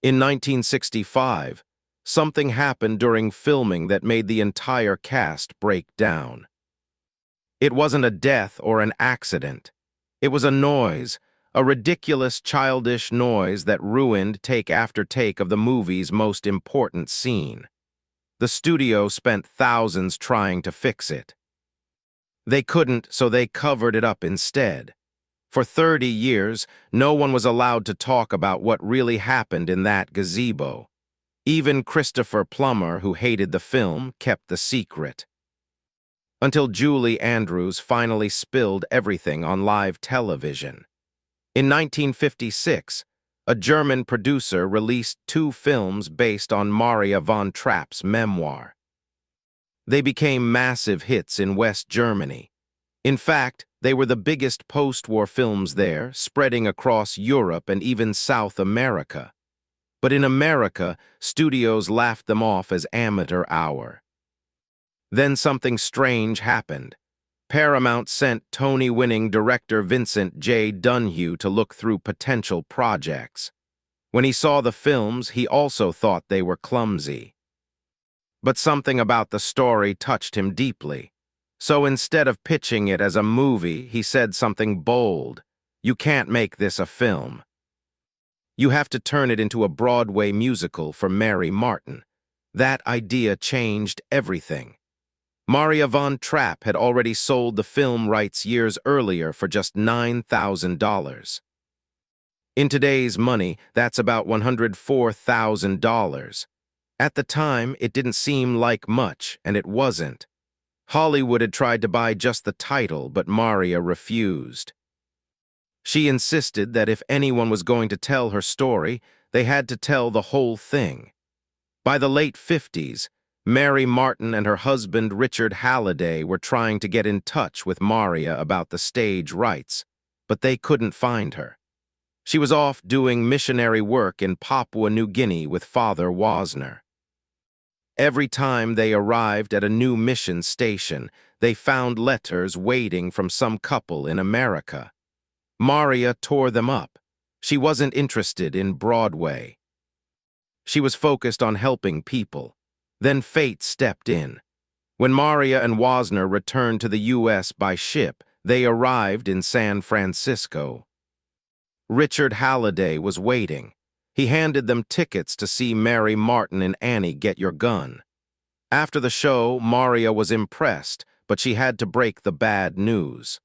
In 1965, something happened during filming that made the entire cast break down. It wasn't a death or an accident. It was a noise, a ridiculous, childish noise that ruined take after take of the movie's most important scene. The studio spent thousands trying to fix it. They couldn't, so they covered it up instead. For 30 years, no one was allowed to talk about what really happened in that gazebo. Even Christopher Plummer, who hated the film, kept the secret. Until Julie Andrews finally spilled everything on live television. In 1956, a German producer released 2 films based on Maria von Trapp's memoir. They became massive hits in West Germany. In fact, they were the biggest post-war films there, spreading across Europe and even South America. But in America, studios laughed them off as amateur hour. Then something strange happened. Paramount sent Tony-winning director Vincent J. Dunhue to look through potential projects. When he saw the films, he also thought they were clumsy. But something about the story touched him deeply. So instead of pitching it as a movie, he said something bold. "You can't make this a film. You have to turn it into a Broadway musical for Mary Martin." That idea changed everything. Maria von Trapp had already sold the film rights years earlier for just $9,000. In today's money, that's about $104,000. At the time, it didn't seem like much, and it wasn't. Hollywood had tried to buy just the title, but Maria refused. She insisted that if anyone was going to tell her story, they had to tell the whole thing. By the late 50s, Mary Martin and her husband Richard Halliday were trying to get in touch with Maria about the stage rights, but they couldn't find her. She was off doing missionary work in Papua New Guinea with Father Wasner. Every time they arrived at a new mission station, they found letters waiting from some couple in America. Maria tore them up. She wasn't interested in Broadway. She was focused on helping people. Then fate stepped in. When Maria and Wasner returned to the U.S. by ship, they arrived in San Francisco. Richard Halliday was waiting. He handed them tickets to see Mary Martin and Annie Get Your Gun. After the show, Maria was impressed, but she had to break the bad news.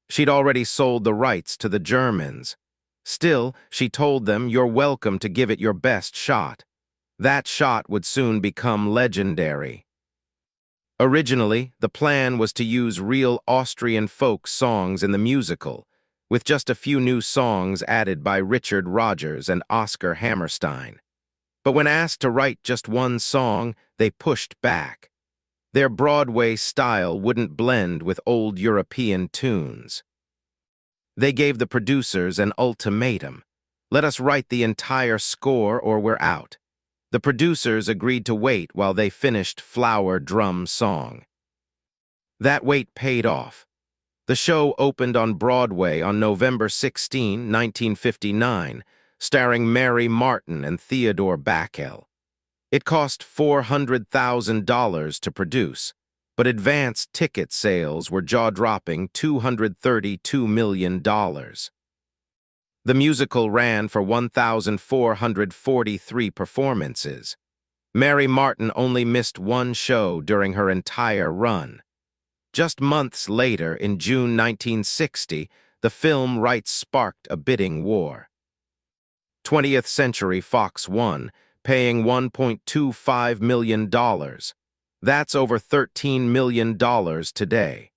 She'd already sold the rights to the Germans. Still, she told them, "You're welcome to give it your best shot." That shot would soon become legendary. Originally, the plan was to use real Austrian folk songs in the musical, with just a few new songs added by Richard Rodgers and Oscar Hammerstein. But when asked to write just one song, they pushed back. Their Broadway style wouldn't blend with old European tunes. They gave the producers an ultimatum. "Let us write the entire score or we're out." The producers agreed to wait while they finished Flower Drum Song. That wait paid off. The show opened on Broadway on November 16, 1959, starring Mary Martin and Theodore Backel. It cost $400,000 to produce, but advance ticket sales were jaw-dropping $232 million. The musical ran for 1,443 performances. Mary Martin only missed one show during her entire run. Just months later, in June 1960, the film rights sparked a bidding war. 20th Century Fox won, paying $1.25 million. That's over $13 million today.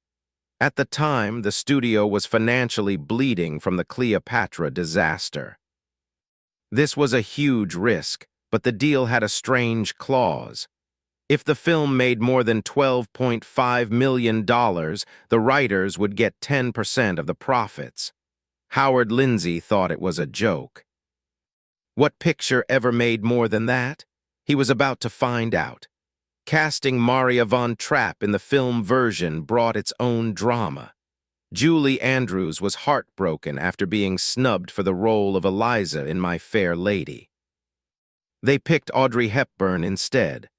At the time, the studio was financially bleeding from the Cleopatra disaster. This was a huge risk, but the deal had a strange clause. If the film made more than $12.5 million, the writers would get 10% of the profits. Howard Lindsay thought it was a joke. What picture ever made more than that? He was about to find out. Casting Maria von Trapp in the film version brought its own drama. Julie Andrews was heartbroken after being snubbed for the role of Eliza in My Fair Lady. They picked Audrey Hepburn instead.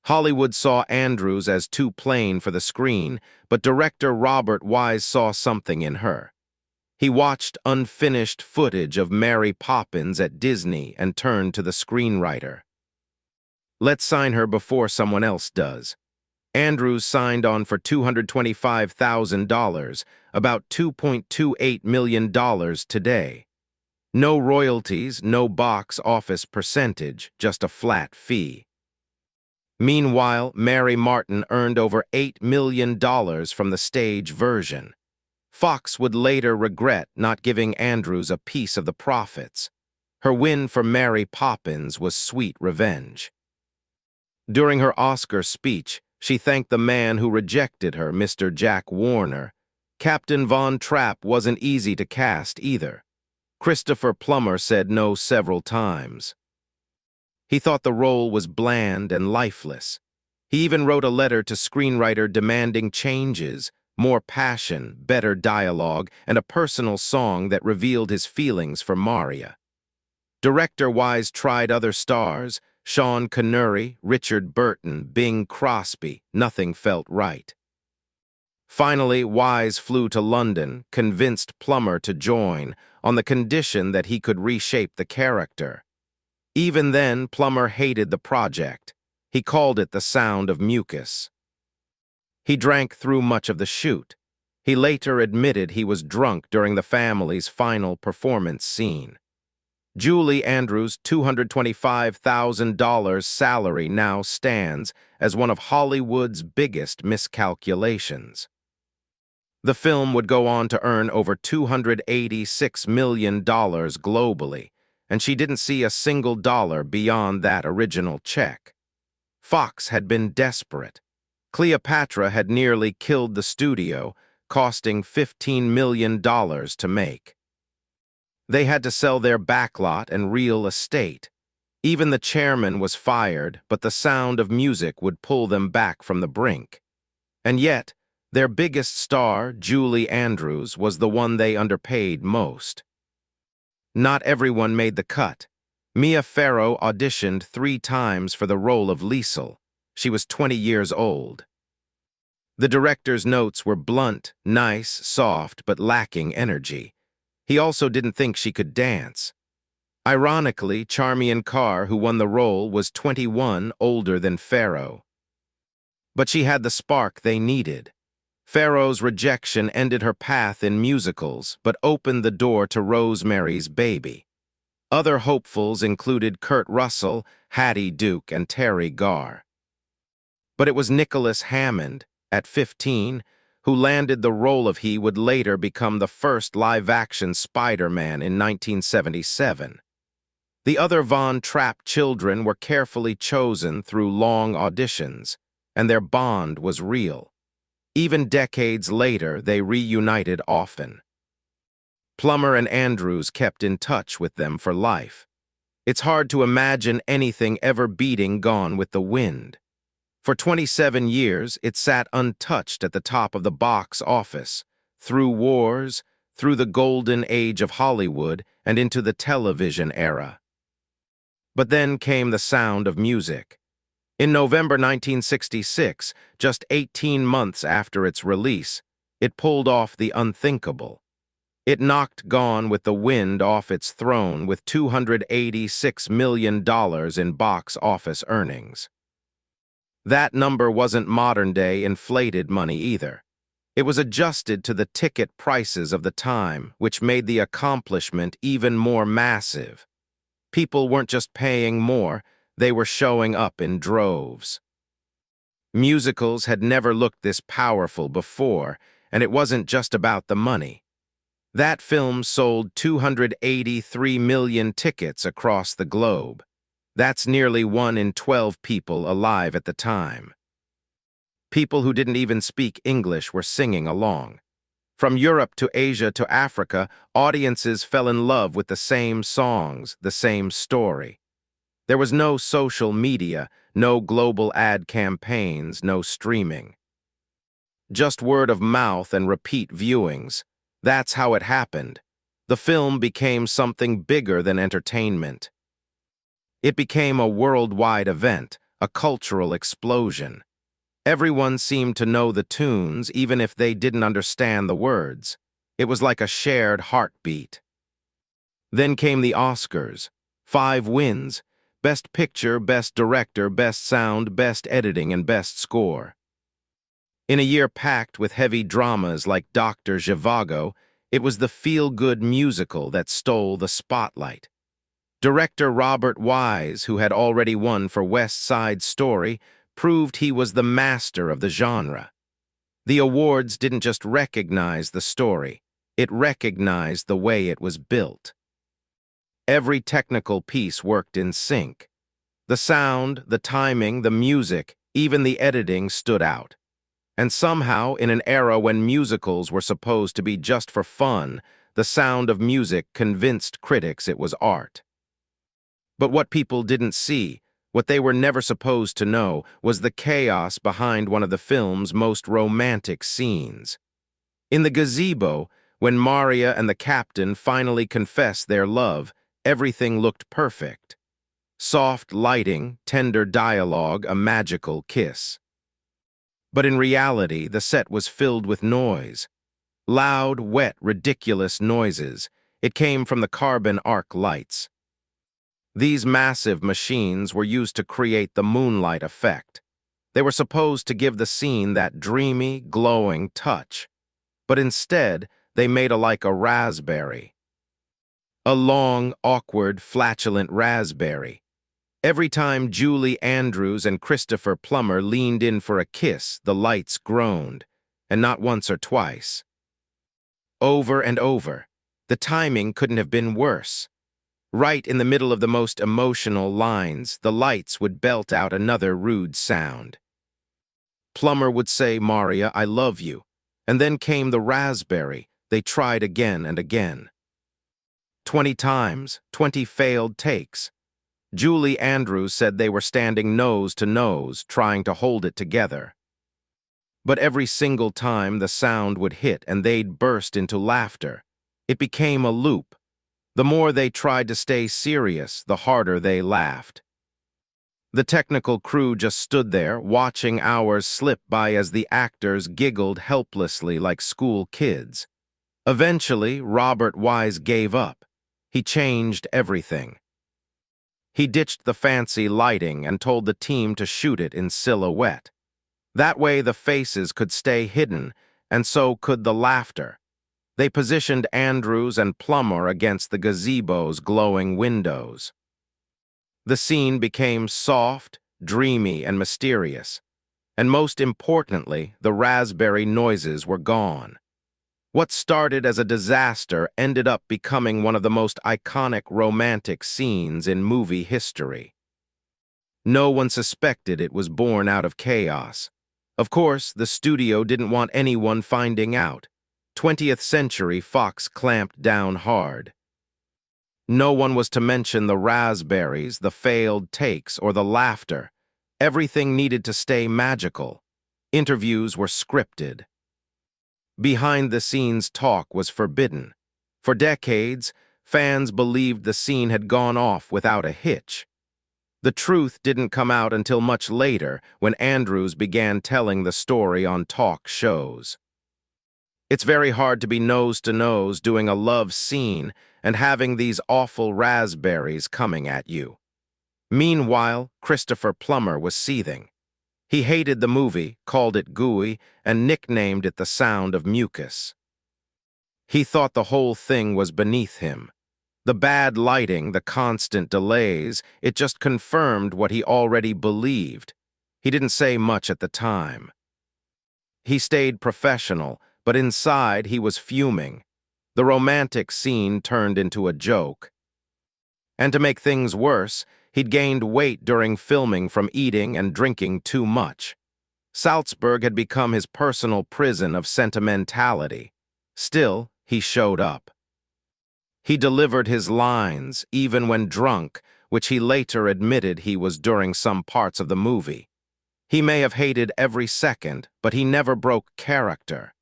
Hollywood saw Andrews as too plain for the screen, but director Robert Wise saw something in her. He watched unfinished footage of Mary Poppins at Disney and turned to the screenwriter. "Let's sign her before someone else does." Andrews signed on for $225,000, about $2.28 million today. No royalties, no box office percentage, just a flat fee. Meanwhile, Mary Martin earned over $8 million from the stage version. Fox would later regret not giving Andrews a piece of the profits. Her win for Mary Poppins was sweet revenge. During her Oscar speech, she thanked the man who rejected her, Mr. Jack Warner. Captain Von Trapp wasn't easy to cast either. Christopher Plummer said no several times. He thought the role was bland and lifeless. He even wrote a letter to screenwriter demanding changes, more passion, better dialogue, and a personal song that revealed his feelings for Maria. Director Wise tried other stars, Sean Connery, Richard Burton, Bing Crosby. Nothing felt right. Finally, Wise flew to London, convinced Plummer to join, on the condition that he could reshape the character. Even then, Plummer hated the project. He called it The Sound of Mucus. He drank through much of the shoot. He later admitted he was drunk during the family's final performance scene. Julie Andrews' $225,000 salary now stands as one of Hollywood's biggest miscalculations. The film would go on to earn over $286 million globally, and she didn't see a single dollar beyond that original check. Fox had been desperate. Cleopatra had nearly killed the studio, costing $15 million to make. They had to sell their backlot and real estate. Even the chairman was fired, but The Sound of Music would pull them back from the brink. And yet, their biggest star, Julie Andrews, was the one they underpaid most. Not everyone made the cut. Mia Farrow auditioned 3 times for the role of Liesl. She was 20 years old. The director's notes were blunt, nice, soft, but lacking energy. He also didn't think she could dance. Ironically, Charmian Carr, who won the role, was 21, older than Farrow. But she had the spark they needed. Farrow's rejection ended her path in musicals, but opened the door to Rosemary's Baby. Other hopefuls included Kurt Russell, Hattie Duke, and Terry Garr. But it was Nicholas Hammond, at 15, who landed the role of he would later become the first live-action Spider-Man in 1977. The other Von Trapp children were carefully chosen through long auditions, and their bond was real. Even decades later, they reunited often. Plummer and Andrews kept in touch with them for life. It's hard to imagine anything ever beating Gone with the Wind. For 27 years, it sat untouched at the top of the box office, through wars, through the golden age of Hollywood, and into the television era. But then came The Sound of Music. In November 1966, just 18 months after its release, it pulled off the unthinkable. It knocked Gone with the Wind off its throne with $286 million in box office earnings. That number wasn't modern-day inflated money either. It was adjusted to the ticket prices of the time, which made the accomplishment even more massive. People weren't just paying more, they were showing up in droves. Musicals had never looked this powerful before, and it wasn't just about the money. That film sold 283 million tickets across the globe. That's nearly 1 in 12 people alive at the time. People who didn't even speak English were singing along. From Europe to Asia to Africa, audiences fell in love with the same songs, the same story. There was no social media, no global ad campaigns, no streaming. Just word of mouth and repeat viewings. That's how it happened. The film became something bigger than entertainment. It became a worldwide event, a cultural explosion. Everyone seemed to know the tunes, even if they didn't understand the words. It was like a shared heartbeat. Then came the Oscars. 5 wins: Best Picture, Best Director, Best Sound, Best Editing, and Best Score. In a year packed with heavy dramas like Dr. Zhivago, it was the feel-good musical that stole the spotlight. Director Robert Wise, who had already won for West Side Story, proved he was the master of the genre. The awards didn't just recognize the story, it recognized the way it was built. Every technical piece worked in sync. The sound, the timing, the music, even the editing stood out. And somehow, in an era when musicals were supposed to be just for fun, the Sound of Music convinced critics it was art. But what people didn't see, what they were never supposed to know, was the chaos behind one of the film's most romantic scenes. In the gazebo, when Maria and the captain finally confess their love, everything looked perfect. Soft lighting, tender dialogue, a magical kiss. But in reality, the set was filled with noise. Loud, wet, ridiculous noises. It came from the carbon arc lights. These massive machines were used to create the moonlight effect. They were supposed to give the scene that dreamy, glowing touch. But instead, they made like a raspberry. A long, awkward, flatulent raspberry. Every time Julie Andrews and Christopher Plummer leaned in for a kiss, the lights groaned, and not once or twice. Over and over. The timing couldn't have been worse. Right in the middle of the most emotional lines, the lights would belt out another rude sound. Plummer would say, "Maria, I love you." And then came the raspberry. They tried again and again. 20 times, 20 failed takes. Julie Andrews said they were standing nose to nose, trying to hold it together. But every single time the sound would hit and they'd burst into laughter. It became a loop. The more they tried to stay serious, the harder they laughed. The technical crew just stood there, watching hours slip by as the actors giggled helplessly like school kids. Eventually, Robert Wise gave up. He changed everything. He ditched the fancy lighting and told the team to shoot it in silhouette. That way the faces could stay hidden, and so could the laughter. They positioned Andrews and Plummer against the gazebo's glowing windows. The scene became soft, dreamy, and mysterious. And most importantly, the raspberry noises were gone. What started as a disaster ended up becoming one of the most iconic romantic scenes in movie history. No one suspected it was born out of chaos. Of course, the studio didn't want anyone finding out. 20th Century Fox clamped down hard. No one was to mention the raspberries, the failed takes, or the laughter. Everything needed to stay magical. Interviews were scripted. Behind-the-scenes talk was forbidden. For decades, fans believed the scene had gone off without a hitch. The truth didn't come out until much later, when Andrews began telling the story on talk shows. It's very hard to be nose-to-nose doing a love scene and having these awful raspberries coming at you. Meanwhile, Christopher Plummer was seething. He hated the movie, called it gooey, and nicknamed it the Sound of Mucus. He thought the whole thing was beneath him. The bad lighting, the constant delays, it just confirmed what he already believed. He didn't say much at the time. He stayed professional, but inside he was fuming. The romantic scene turned into a joke. And to make things worse, he'd gained weight during filming from eating and drinking too much. Salzburg had become his personal prison of sentimentality. Still, he showed up. He delivered his lines, even when drunk, which he later admitted he was during some parts of the movie. He may have hated every second, but he never broke character.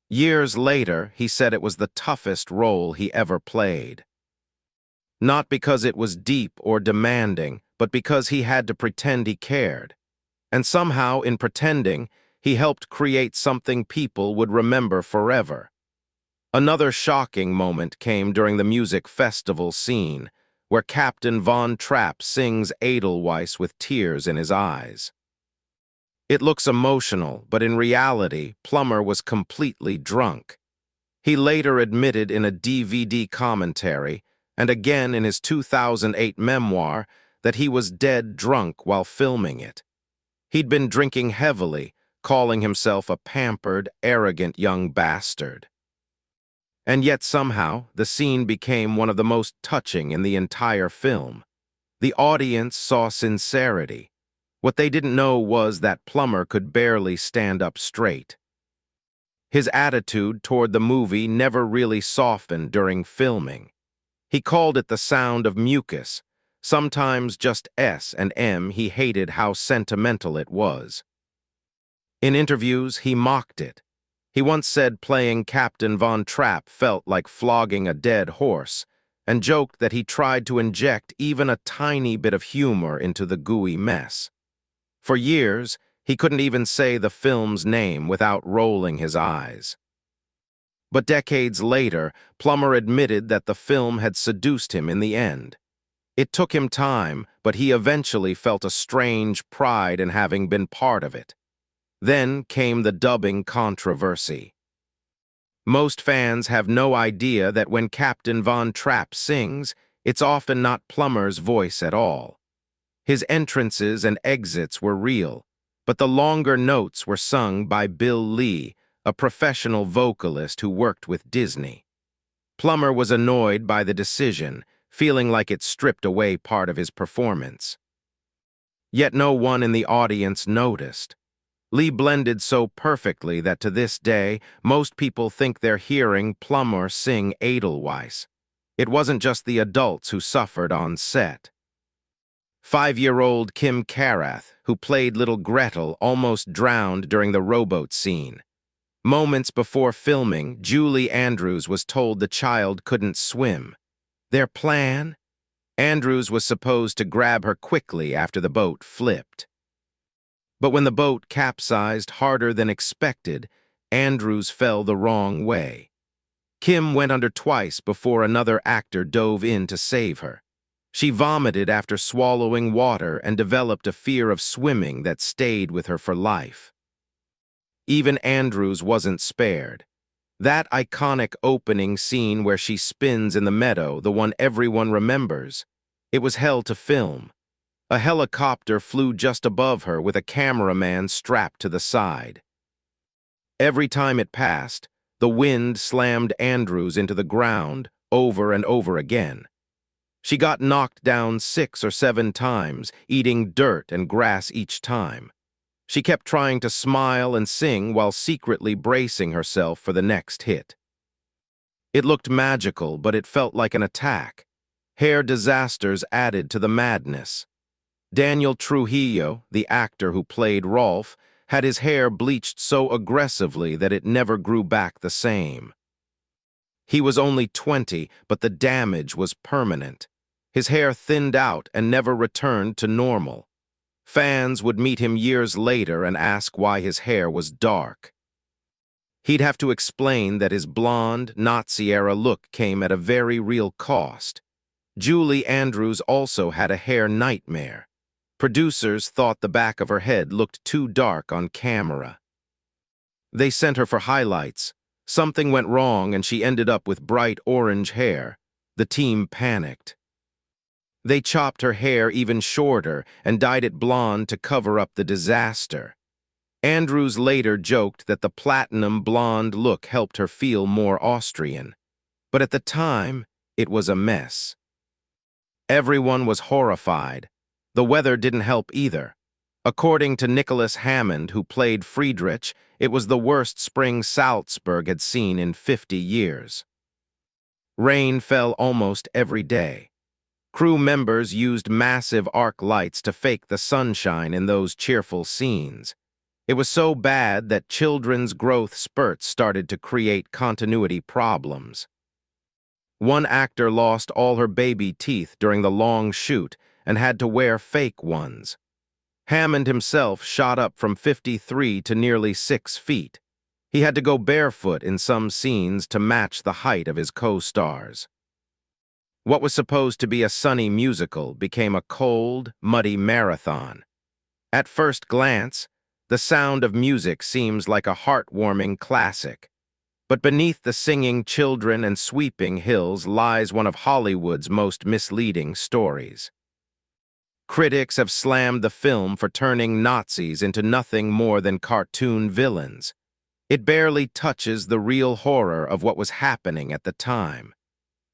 Years later, he said it was the toughest role he ever played. Not because it was deep or demanding, but because he had to pretend he cared. And somehow, in pretending, he helped create something people would remember forever. Another shocking moment came during the music festival scene, where Captain Von Trapp sings Edelweiss with tears in his eyes. It looks emotional, but in reality, Plummer was completely drunk. He later admitted in a DVD commentary, and again in his 2008 memoir, that he was dead drunk while filming it. He'd been drinking heavily, calling himself a pampered, arrogant young bastard. And yet somehow, the scene became one of the most touching in the entire film. The audience saw sincerity. What they didn't know was that Plummer could barely stand up straight. His attitude toward the movie never really softened during filming. He called it the sound of mucus. Sometimes just S and M, he hated how sentimental it was. In interviews, he mocked it. He once said playing Captain Von Trapp felt like flogging a dead horse, and joked that he tried to inject even a tiny bit of humor into the gooey mess. For years, he couldn't even say the film's name without rolling his eyes. But decades later, Plummer admitted that the film had seduced him in the end. It took him time, but he eventually felt a strange pride in having been part of it. Then came the dubbing controversy. Most fans have no idea that when Captain Von Trapp sings, it's often not Plummer's voice at all. His entrances and exits were real, but the longer notes were sung by Bill Lee, a professional vocalist who worked with Disney. Plummer was annoyed by the decision, feeling like it stripped away part of his performance. Yet no one in the audience noticed. Lee blended so perfectly that to this day, most people think they're hearing Plummer sing Edelweiss. It wasn't just the adults who suffered on set. 5-year-old Kim Carath, who played little Gretel, almost drowned during the rowboat scene. Moments before filming, Julie Andrews was told the child couldn't swim. Their plan? Andrews was supposed to grab her quickly after the boat flipped. But when the boat capsized harder than expected, Andrews fell the wrong way. Kim went under twice before another actor dove in to save her. She vomited after swallowing water and developed a fear of swimming that stayed with her for life. Even Andrews wasn't spared. That iconic opening scene where she spins in the meadow, the one everyone remembers, it was hell to film. A helicopter flew just above her with a cameraman strapped to the side. Every time it passed, the wind slammed Andrews into the ground over and over again. She got knocked down 6 or 7 times, eating dirt and grass each time. She kept trying to smile and sing while secretly bracing herself for the next hit. It looked magical, but it felt like an attack. Hair disasters added to the madness. Daniel Trujillo, the actor who played Rolf, had his hair bleached so aggressively that it never grew back the same. He was only 20, but the damage was permanent. His hair thinned out and never returned to normal. Fans would meet him years later and ask why his hair was dark. He'd have to explain that his blonde, Nazi-era look came at a very real cost. Julie Andrews also had a hair nightmare. Producers thought the back of her head looked too dark on camera. They sent her for highlights. Something went wrong and she ended up with bright orange hair. The team panicked. They chopped her hair even shorter and dyed it blonde to cover up the disaster. Andrews later joked that the platinum blonde look helped her feel more Austrian. But at the time, it was a mess. Everyone was horrified. The weather didn't help either. According to Nicholas Hammond, who played Friedrich, it was the worst spring Salzburg had seen in 50 years. Rain fell almost every day. Crew members used massive arc lights to fake the sunshine in those cheerful scenes. It was so bad that children's growth spurts started to create continuity problems. One actor lost all her baby teeth during the long shoot and had to wear fake ones. Hammond himself shot up from 53 to nearly 6 feet. He had to go barefoot in some scenes to match the height of his co-stars. What was supposed to be a sunny musical became a cold, muddy marathon. At first glance, The Sound of Music seems like a heartwarming classic. But beneath the singing children and sweeping hills lies one of Hollywood's most misleading stories. Critics have slammed the film for turning Nazis into nothing more than cartoon villains. It barely touches the real horror of what was happening at the time.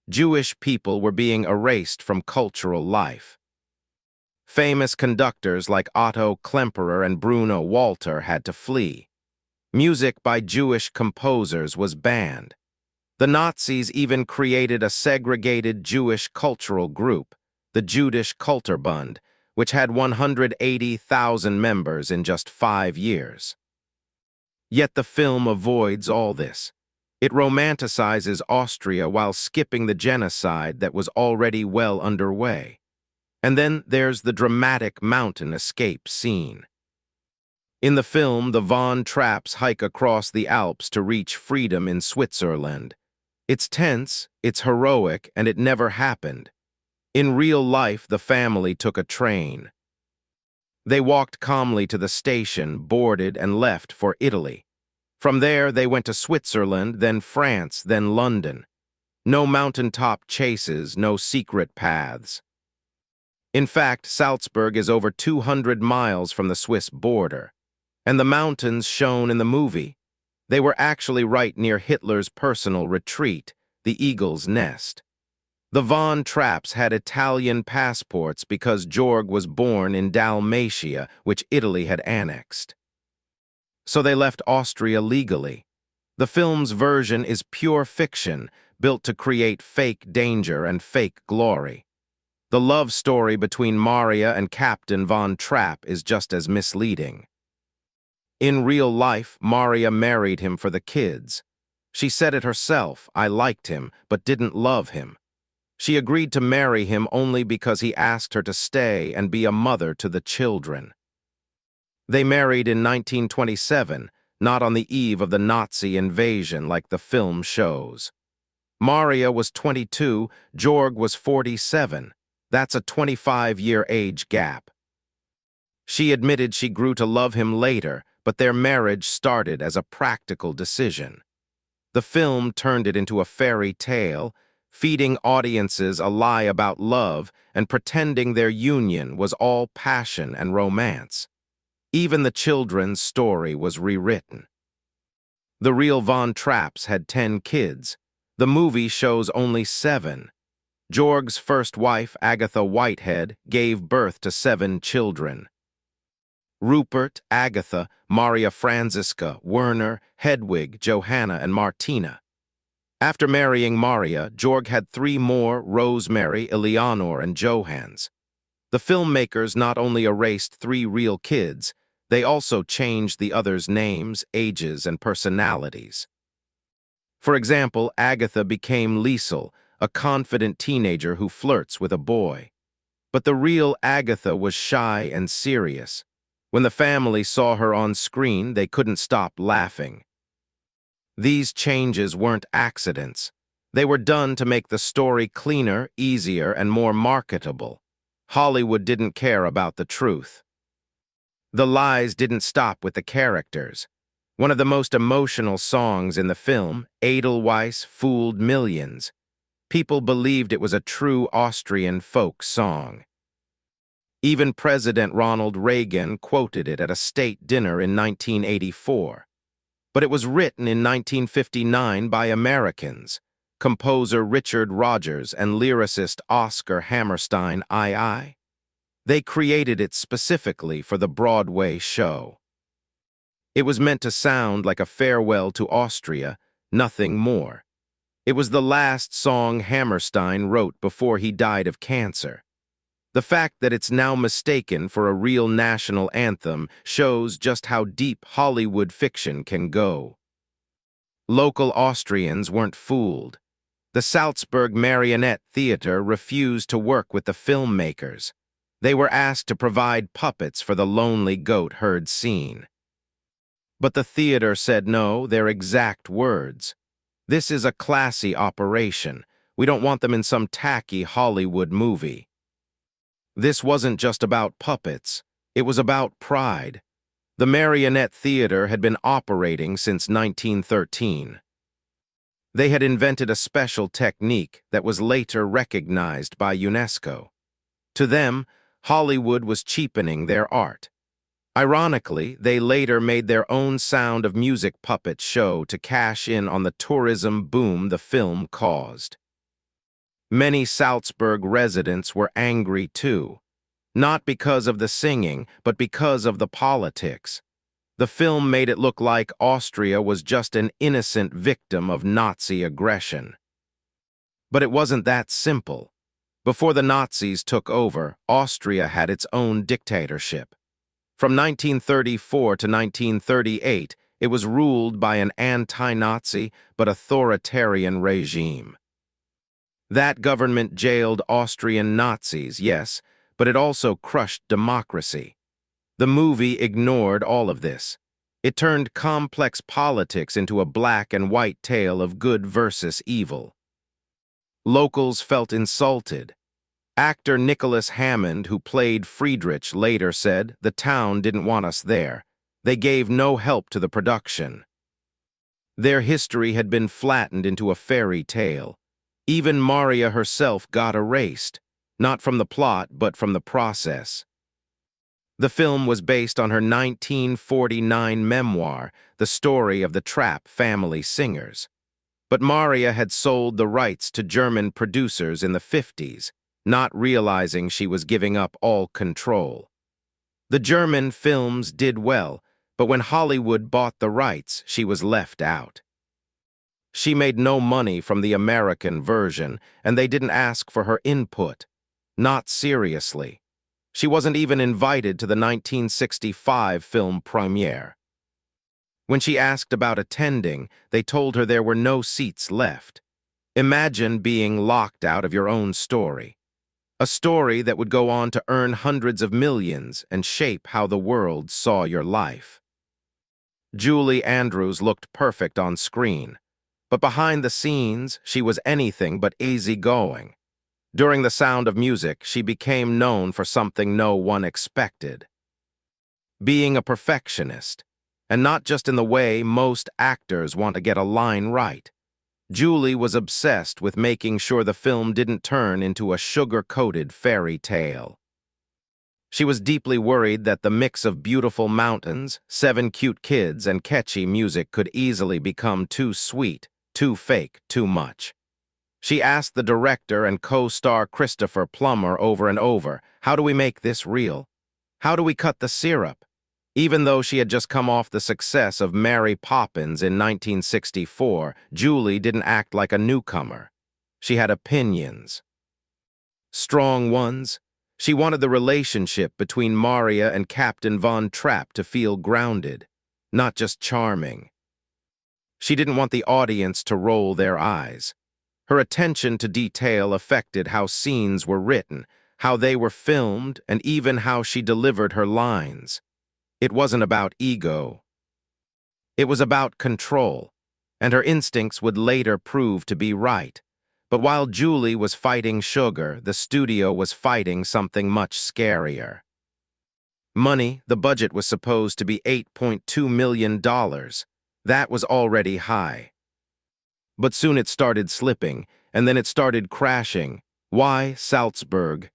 Jewish people were being erased from cultural life. Famous conductors like Otto Klemperer and Bruno Walter had to flee. Music by Jewish composers was banned. The Nazis even created a segregated Jewish cultural group, the Jüdische Kulturbund, which had 180,000 members in just 5 years. Yet the film avoids all this. It romanticizes Austria while skipping the genocide that was already well underway. And then there's the dramatic mountain escape scene. In the film, the Von Trapps hike across the Alps to reach freedom in Switzerland. It's tense, it's heroic, and it never happened. In real life, the family took a train. They walked calmly to the station, boarded, and left for Italy. From there, they went to Switzerland, then France, then London. No mountaintop chases, no secret paths. In fact, Salzburg is over 200 miles from the Swiss border. And the mountains shown in the movie, they were actually right near Hitler's personal retreat, the Eagle's Nest. The Von Trapps had Italian passports because Georg was born in Dalmatia, which Italy had annexed. So they left Austria legally. The film's version is pure fiction, built to create fake danger and fake glory. The love story between Maria and Captain Von Trapp is just as misleading. In real life, Maria married him for the kids. She said it herself, I liked him, but didn't love him. She agreed to marry him only because he asked her to stay and be a mother to the children. They married in 1927, not on the eve of the Nazi invasion like the film shows. Maria was 22, Georg was 47. That's a 25-year age gap. She admitted she grew to love him later, but their marriage started as a practical decision. The film turned it into a fairy tale, feeding audiences a lie about love and pretending their union was all passion and romance. Even the children's story was rewritten. The real Von Trapps had 10 kids. The movie shows only 7. Georg's first wife, Agatha Whitehead, gave birth to 7 children. Rupert, Agatha, Maria Franziska, Werner, Hedwig, Johanna, and Martina. After marrying Maria, Georg had 3 more, Rosemary, Eleanor, and Johannes. The filmmakers not only erased 3 real kids, they also changed the others' names, ages, and personalities. For example, Agatha became Liesel, a confident teenager who flirts with a boy. But the real Agatha was shy and serious. When the family saw her on screen, they couldn't stop laughing. These changes weren't accidents. They were done to make the story cleaner, easier, and more marketable. Hollywood didn't care about the truth. The lies didn't stop with the characters. One of the most emotional songs in the film, Edelweiss, fooled millions. People believed it was a true Austrian folk song. Even President Ronald Reagan quoted it at a state dinner in 1984. But it was written in 1959 by Americans, composer Richard Rodgers and lyricist Oscar Hammerstein II. They created it specifically for the Broadway show. It was meant to sound like a farewell to Austria, nothing more. It was the last song Hammerstein wrote before he died of cancer. The fact that it's now mistaken for a real national anthem shows just how deep Hollywood fiction can go. Local Austrians weren't fooled. The Salzburg Marionette Theater refused to work with the filmmakers. They were asked to provide puppets for the lonely goat herd scene. But the theater said no, their exact words. "This is a classy operation. We don't want them in some tacky Hollywood movie." This wasn't just about puppets. It was about pride. The Marionette Theater had been operating since 1913. They had invented a special technique that was later recognized by UNESCO. To them, Hollywood was cheapening their art. Ironically, they later made their own Sound of Music puppet show to cash in on the tourism boom the film caused. Many Salzburg residents were angry too, not because of the singing, but because of the politics. The film made it look like Austria was just an innocent victim of Nazi aggression. But it wasn't that simple. Before the Nazis took over, Austria had its own dictatorship. From 1934 to 1938, it was ruled by an anti-Nazi but authoritarian regime. That government jailed Austrian Nazis, yes, but it also crushed democracy. The movie ignored all of this. It turned complex politics into a black and white tale of good versus evil. Locals felt insulted. Actor Nicholas Hammond, who played Friedrich, later said, "The town didn't want us there. They gave no help to the production." Their history had been flattened into a fairy tale. Even Maria herself got erased, not from the plot, but from the process. The film was based on her 1949 memoir, The Story of the Trapp Family Singers. But Maria had sold the rights to German producers in the 50s, not realizing she was giving up all control. The German films did well, but when Hollywood bought the rights, she was left out. She made no money from the American version, and they didn't ask for her input. Not seriously. She wasn't even invited to the 1965 film premiere. When she asked about attending, they told her there were no seats left. Imagine being locked out of your own story. A story that would go on to earn hundreds of millions and shape how the world saw your life. Julie Andrews looked perfect on screen, but behind the scenes, she was anything but easygoing. During The Sound of Music, she became known for something no one expected: being a perfectionist, and not just in the way most actors want to get a line right. Julie was obsessed with making sure the film didn't turn into a sugar-coated fairy tale. She was deeply worried that the mix of beautiful mountains, 7 cute kids, and catchy music could easily become too sweet, too fake, too much. She asked the director and co-star Christopher Plummer over and over, "How do we make this real? How do we cut the syrup?" Even though she had just come off the success of Mary Poppins in 1964, Julie didn't act like a newcomer. She had opinions. Strong ones. She wanted the relationship between Maria and Captain Von Trapp to feel grounded, not just charming. She didn't want the audience to roll their eyes. Her attention to detail affected how scenes were written, how they were filmed, and even how she delivered her lines. It wasn't about ego. It was about control, and her instincts would later prove to be right. But while Julie was fighting sugar, the studio was fighting something much scarier. Money. The budget was supposed to be $8.2 million. That was already high. But soon it started slipping, and then it started crashing. Why Salzburg?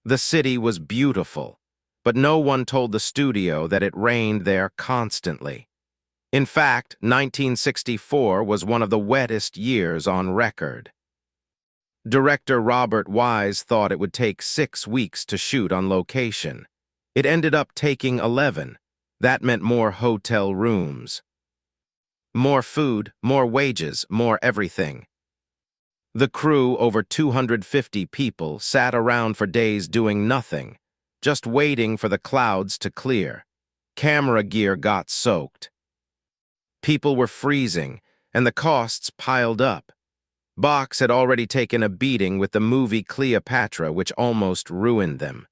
The city was beautiful, but no one told the studio that it rained there constantly. In fact, 1964 was one of the wettest years on record. Director Robert Wise thought it would take 6 weeks to shoot on location. It ended up taking 11. That meant more hotel rooms. More food, more wages, more everything. The crew, over 250 people, sat around for days doing nothing, just waiting for the clouds to clear. Camera gear got soaked. People were freezing, and the costs piled up. Box had already taken a beating with the movie Cleopatra, which almost ruined them.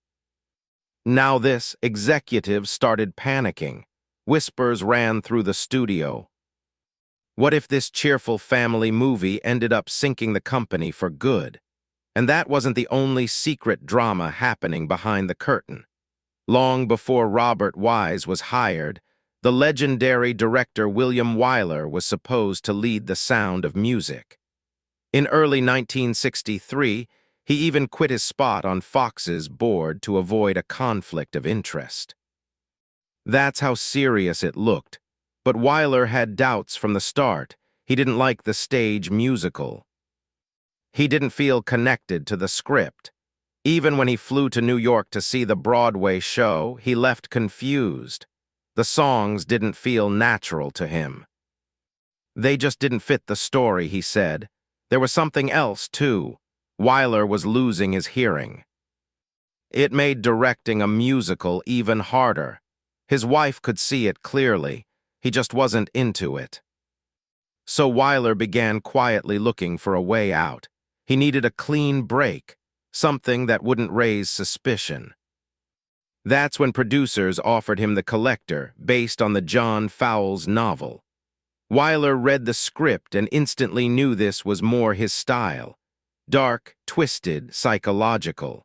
Now this, executives started panicking. Whispers ran through the studio. What if this cheerful family movie ended up sinking the company for good? And that wasn't the only secret drama happening behind the curtain. Long before Robert Wise was hired, the legendary director William Wyler was supposed to lead The Sound of Music. In early 1963, he even quit his spot on Fox's board to avoid a conflict of interest. That's how serious it looked, but Wyler had doubts from the start. He didn't like the stage musical. He didn't feel connected to the script. Even when he flew to New York to see the Broadway show, he left confused. The songs didn't feel natural to him. They just didn't fit the story, he said. There was something else, too. Wyler was losing his hearing. It made directing a musical even harder. His wife could see it clearly. He just wasn't into it. So Wyler began quietly looking for a way out. He needed a clean break, something that wouldn't raise suspicion. That's when producers offered him The Collector, based on the John Fowles novel. Wyler read the script and instantly knew this was more his style. Dark, twisted, psychological.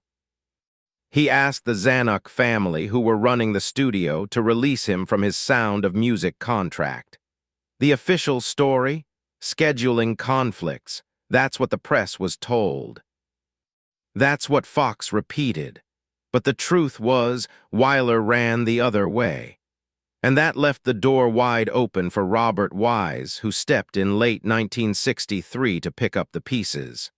He asked the Zanuck family, who were running the studio, to release him from his Sound of Music contract. The official story? Scheduling conflicts. That's what the press was told. That's what Fox repeated. But the truth was, Wyler ran the other way. And that left the door wide open for Robert Wise, who stepped in late 1963 to pick up the pieces.